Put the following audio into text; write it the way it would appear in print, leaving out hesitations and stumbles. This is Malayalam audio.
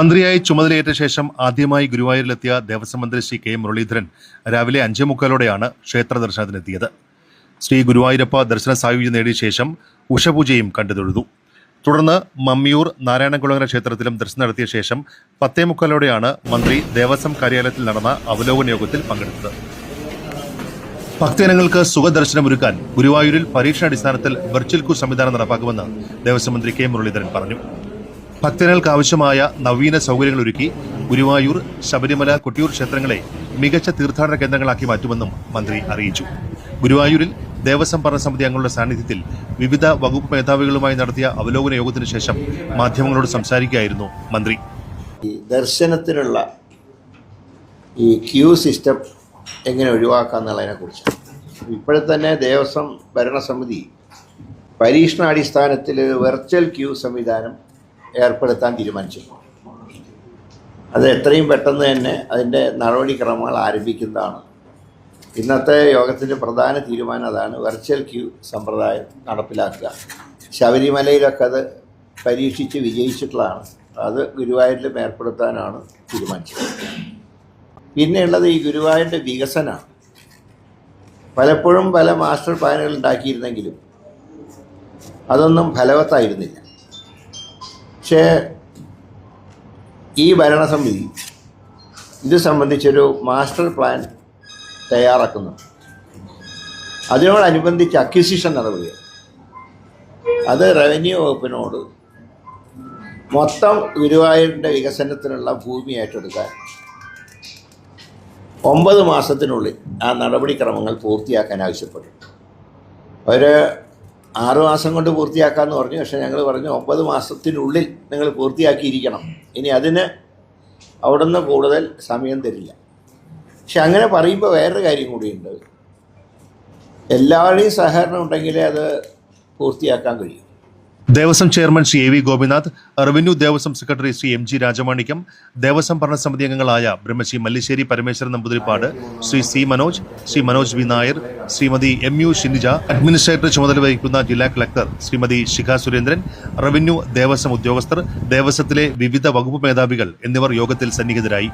മന്ത്രിയായി ചുമതലയേറ്റ ശേഷം ആദ്യമായി ഗുരുവായൂരിലെത്തിയ ദേവസ്വം മന്ത്രി ശ്രീ കെ മുരളീധരൻ രാവിലെ 5:45 ക്ഷേത്ര ദർശനത്തിനെത്തിയത്. ശ്രീ ഗുരുവായൂരപ്പ ദർശന സായുജ്യം നേടിയ ശേഷം ഉഷപൂജയും കണ്ടുതൊഴുതു. തുടർന്ന് മമ്മിയൂർ നാരായണകുളങ്ങര ക്ഷേത്രത്തിലും ദർശനം നടത്തിയ ശേഷം 10:45 മന്ത്രി ദേവസ്വം കാര്യാലയത്തിൽ നടന്ന അവലോകന യോഗത്തിൽ പങ്കെടുത്തത്. ഭക്തജനങ്ങൾക്ക് സുഖദർശനമൊരുക്കാൻ ഗുരുവായൂരിൽ പരീക്ഷണാടിസ്ഥാനത്തിൽ വെർച്വൽ ക്യൂ സംവിധാനം നടപ്പാക്കുമെന്ന് ദേവസ്വം മന്ത്രി കെ മുരളീധരൻ പറഞ്ഞു. ഭക്തജനങ്ങൾക്ക് ആവശ്യമായ നവീന സൗകര്യങ്ങൾ ഒരുക്കി ഗുരുവായൂർ, ശബരിമല, കൊട്ടിയൂർ ക്ഷേത്രങ്ങളെ മികച്ച തീർത്ഥാടന കേന്ദ്രങ്ങളാക്കി മാറ്റുമെന്നും മന്ത്രി അറിയിച്ചു. ഗുരുവായൂരിൽ ദേവസ്വം ഭരണസമിതി അംഗങ്ങളുടെ സാന്നിധ്യത്തിൽ വിവിധ വകുപ്പ് മേധാവികളുമായി നടത്തിയ അവലോകന യോഗത്തിനു ശേഷം മാധ്യമങ്ങളോട് സംസാരിക്കുകയായിരുന്നു മന്ത്രി. ദർശനത്തിനുള്ള ഈ ക്യൂ സിസ്റ്റം എങ്ങനെ ഒഴിവാക്കാമെന്നുള്ളതിനെ കുറിച്ചാണ്. ഇപ്പോഴത്തന്നെ ദേവസ്വം ഭരണസമിതി പരീക്ഷണാടിസ്ഥാനത്തിൽ വെർച്വൽ ക്യൂ സംവിധാനം ഏർപ്പെടുത്താൻ തീരുമാനിച്ചു. അത് എത്രയും പെട്ടെന്ന് തന്നെ അതിൻ്റെ നടപടിക്രമങ്ങൾ ആരംഭിക്കുന്നതാണ്. ഇന്നത്തെ യോഗത്തിൻ്റെ പ്രധാന തീരുമാനം അതാണ്, വെർച്വൽ ക്യൂ സമ്പ്രദായം നടപ്പിലാക്കുക. ശബരിമലയിലൊക്കെ അത് പരീക്ഷിച്ച് വിജയിച്ചിട്ടുള്ളതാണ്. അത് ഗുരുവായൂരിലും ഏർപ്പെടുത്താനാണ് തീരുമാനിച്ചത്. പിന്നെയുള്ളത് ഈ ഗുരുവായൂരിൻ്റെ വികസനമാണ്. പലപ്പോഴും പല മാസ്റ്റർ പ്ലാനുകൾ ഉണ്ടാക്കിയിരുന്നെങ്കിലും അതൊന്നും ഫലവത്തായിരുന്നില്ല. പക്ഷേ ഈ ഭരണസമിതി ഇത് സംബന്ധിച്ചൊരു മാസ്റ്റർ പ്ലാൻ തയ്യാറാക്കുന്നു. അതിനോടനുബന്ധിച്ച് അക്വിസിഷൻ നടപടികൾ, അത് റവന്യൂ വകുപ്പിനോട് മൊത്തം ഗുരുവായൂരിൻ്റെ വികസനത്തിനുള്ള ഭൂമി ഏറ്റെടുക്കാൻ 9 മാസത്തിനുള്ളിൽ ആ നടപടിക്രമങ്ങൾ പൂർത്തിയാക്കാൻ ആവശ്യപ്പെട്ടു. അവർ 6 മാസം കൊണ്ട് പൂർത്തിയാക്കാമെന്ന് പറഞ്ഞു. പക്ഷേ ഞങ്ങൾ പറഞ്ഞു 9 മാസത്തിനുള്ളിൽ നിങ്ങൾ പൂർത്തിയാക്കിയിരിക്കണം. ഇനി അതിന് അവിടുന്ന് കൂടുതൽ സമയം തരില്ല. പക്ഷെ അങ്ങനെ പറയുമ്പോൾ വേറൊരു കാര്യം കൂടിയുണ്ട്. എല്ലാവരുടെയും സഹകരണം ഉണ്ടെങ്കിലേ അത് പൂർത്തിയാക്കാൻ കഴിയും. Devaswom chairman Shri A V Gopinath, revenue Devaswom secretary Shri M G Rajamanikyam, Devaswom ഭരണസമിതി അംഗങ്ങളായ Brahmashri Mallisseri Parameswaran Namboodiripad, Shri C Manoj, Shri Manoj V Nair, Shrimati M U Shinija, administrator ചുമതല വഹിക്കുന്ന ജില്ലാ കളക്ടർ ശ്രീമതി ശിഖ സുരേന്ദ്രൻ, റവന്യൂ ദേവസ്വം ഉദ്യോഗസ്ഥർ, ദേവസ്വത്തിലെ വിവിധ വകുപ്പ് മേധാവികൾ എന്നിവർ യോഗത്തിൽ സന്നിഹിതരായി.